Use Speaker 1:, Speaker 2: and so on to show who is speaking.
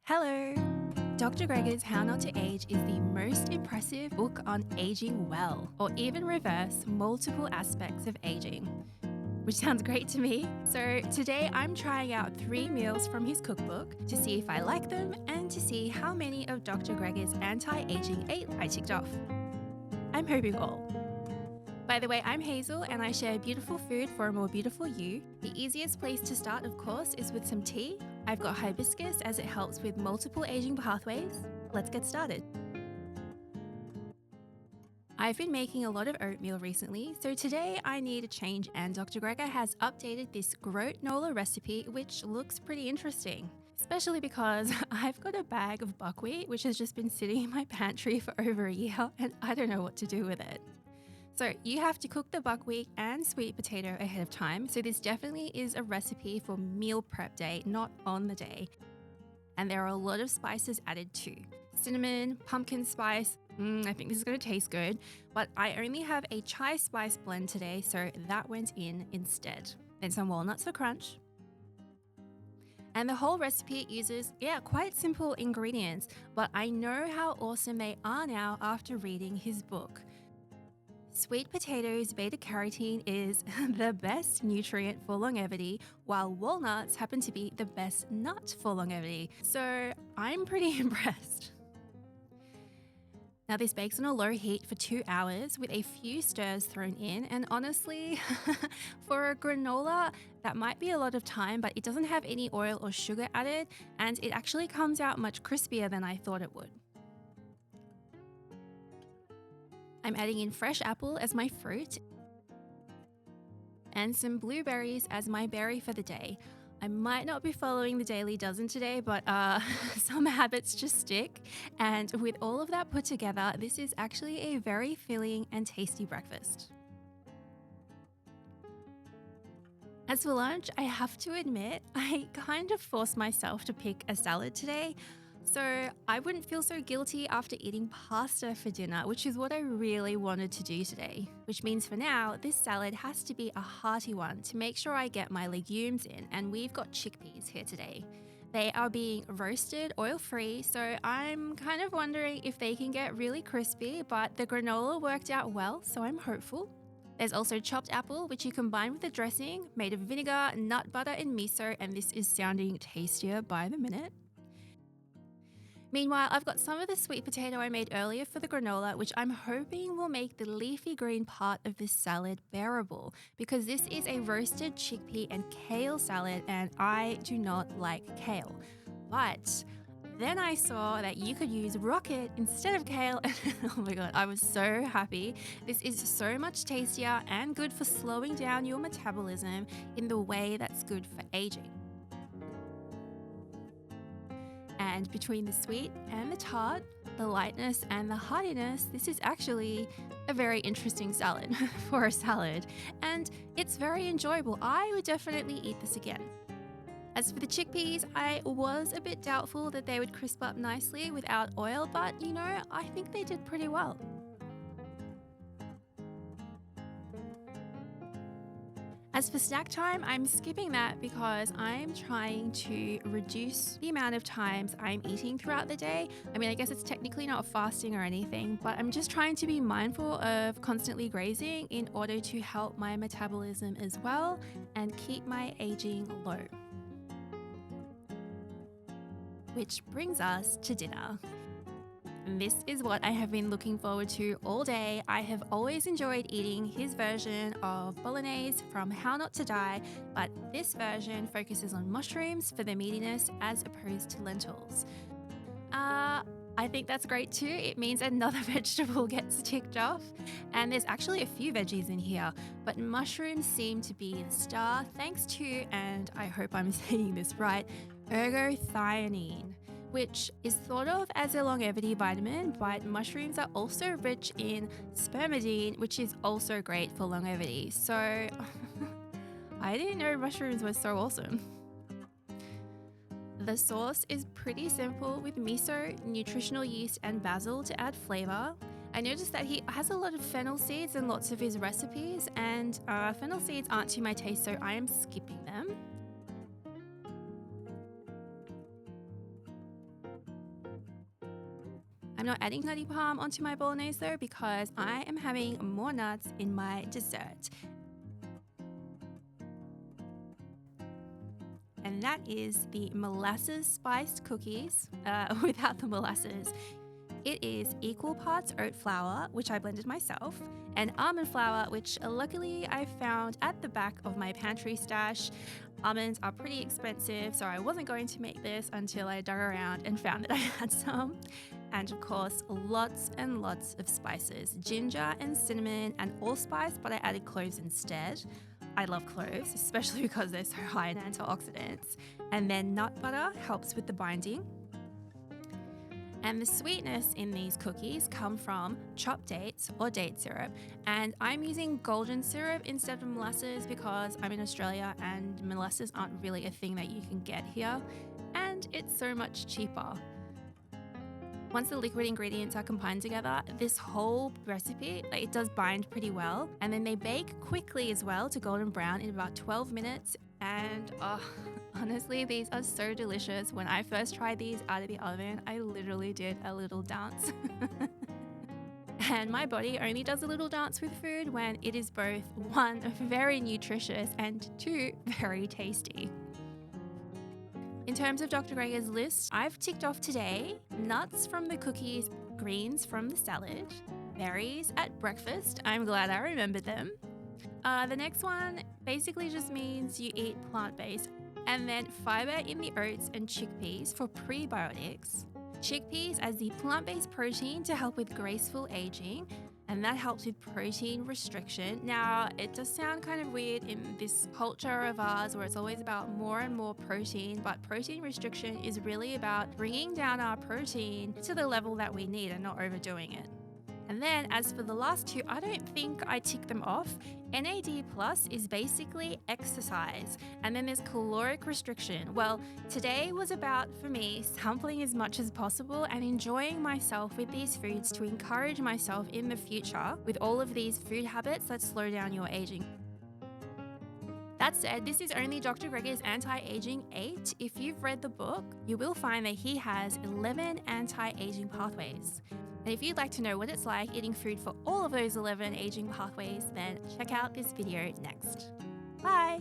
Speaker 1: Hello! Dr. Greger's How Not to Age is the most impressive book on aging well, or even reverse multiple aspects of aging, which sounds great to me. So today I'm trying out 3 meals from his cookbook to see if I like them and to see how many of Dr. Greger's anti-aging 8 I ticked off. I'm hoping all. By the way, I'm Hazel and I share beautiful food for a more beautiful you. The easiest place to start, of course, is with some tea. I've got hibiscus as it helps with multiple aging pathways. Let's get started. I've been making a lot of oatmeal recently, so today I need a change, and Dr. Greger has updated this Groatnola recipe, which looks pretty interesting. Especially because I've got a bag of buckwheat which has just been sitting in my pantry for over a year and I don't know what to do with it. So you have to cook the buckwheat and sweet potato ahead of time, so this definitely is a recipe for meal prep day, not on the day. And there are a lot of spices added too. Cinnamon, pumpkin spice, I think this is going to taste good, but I only have a chai spice blend today, so that went in instead. Then some walnuts for crunch. And the whole recipe uses, quite simple ingredients, but I know how awesome they are now after reading his book. Sweet potatoes beta-carotene is the best nutrient for longevity, while walnuts happen to be the best nut for longevity. So I'm pretty impressed. Now this bakes on a low heat for 2 hours with a few stirs thrown in, and honestly, for a granola, that might be a lot of time, but it doesn't have any oil or sugar added, and it actually comes out much crispier than I thought it would. I'm adding in fresh apple as my fruit and some blueberries as my berry for the day. I might not be following the daily dozen today, but some habits just stick. And with all of that put together, this is actually a very filling and tasty breakfast. As for lunch, I have to admit, I kind of forced myself to pick a salad today. So I wouldn't feel so guilty after eating pasta for dinner, which is what I really wanted to do today. Which means for now, this salad has to be a hearty one to make sure I get my legumes in, and we've got chickpeas here today. They are being roasted oil-free, so I'm kind of wondering if they can get really crispy, but the granola worked out well, so I'm hopeful. There's also chopped apple, which you combine with the dressing, made of vinegar, nut butter, and miso, and this is sounding tastier by the minute. Meanwhile, I've got some of the sweet potato I made earlier for the granola, which I'm hoping will make the leafy green part of this salad bearable, because this is a roasted chickpea and kale salad, and I do not like kale. But then I saw that you could use rocket instead of kale, and oh my god, I was so happy. This is so much tastier and good for slowing down your metabolism in the way that's good for aging. And between the sweet and the tart, the lightness and the heartiness, this is actually a very interesting salad for a salad. And it's very enjoyable. I would definitely eat this again. As for the chickpeas, I was a bit doubtful that they would crisp up nicely without oil, but I think they did pretty well. As for snack time, I'm skipping that because I'm trying to reduce the amount of times I'm eating throughout the day. I mean, I guess it's technically not fasting or anything, but I'm just trying to be mindful of constantly grazing in order to help my metabolism as well and keep my aging low. Which brings us to dinner. This is what I have been looking forward to all day. I have always enjoyed eating his version of bolognese from How Not to Die, but this version focuses on mushrooms for the meatiness as opposed to lentils. I think that's great too. It means another vegetable gets ticked off. And there's actually a few veggies in here, but mushrooms seem to be the star thanks to, and I hope I'm saying this right, ergothioneine, which is thought of as a longevity vitamin, but mushrooms are also rich in spermidine, which is also great for longevity. So I didn't know mushrooms were so awesome. The sauce is pretty simple with miso, nutritional yeast, and basil to add flavor. I noticed that he has a lot of fennel seeds in lots of his recipes, and fennel seeds aren't to my taste, so I am skipping them. I'm not adding nutty palm onto my bolognese though because I am having more nuts in my dessert. And that is the Molasses Spice Cookies without the molasses. It is equal parts oat flour, which I blended myself, and almond flour, which luckily I found at the back of my pantry stash. Almonds are pretty expensive, so I wasn't going to make this until I dug around and found that I had some. And of course, lots and lots of spices, ginger and cinnamon and allspice, but I added cloves instead. I love cloves, especially because they're so high in antioxidants. And then nut butter helps with the binding. And the sweetness in these cookies come from chopped dates or date syrup. And I'm using golden syrup instead of molasses because I'm in Australia and molasses aren't really a thing that you can get here. And it's so much cheaper. Once the liquid ingredients are combined together, this whole recipe, it does bind pretty well. And then they bake quickly as well to golden brown in about 12 minutes. And honestly, these are so delicious. When I first tried these out of the oven, I literally did a little dance. And my body only does a little dance with food when it is both, one, very nutritious and two, very tasty. In terms of Dr. Greger's list, I've ticked off today nuts from the cookies, greens from the salad, berries at breakfast. I'm glad I remembered them. The next one basically just means you eat plant-based, and then fiber in the oats and chickpeas for prebiotics. Chickpeas as the plant-based protein to help with graceful aging, and that helps with protein restriction. Now, it does sound kind of weird in this culture of ours where it's always about more and more protein, but protein restriction is really about bringing down our protein to the level that we need and not overdoing it. And then as for the last two, I don't think I tick them off. NAD plus is basically exercise, and then there's caloric restriction. Well, today was about, for me, sampling as much as possible and enjoying myself with these foods to encourage myself in the future with all of these food habits that slow down your aging. That said, this is only Dr. Greger's Anti-Aging 8. If you've read the book, you will find that he has 11 anti-aging pathways. And if you'd like to know what it's like eating food for all of those 11 aging pathways, then check out this video next. Bye!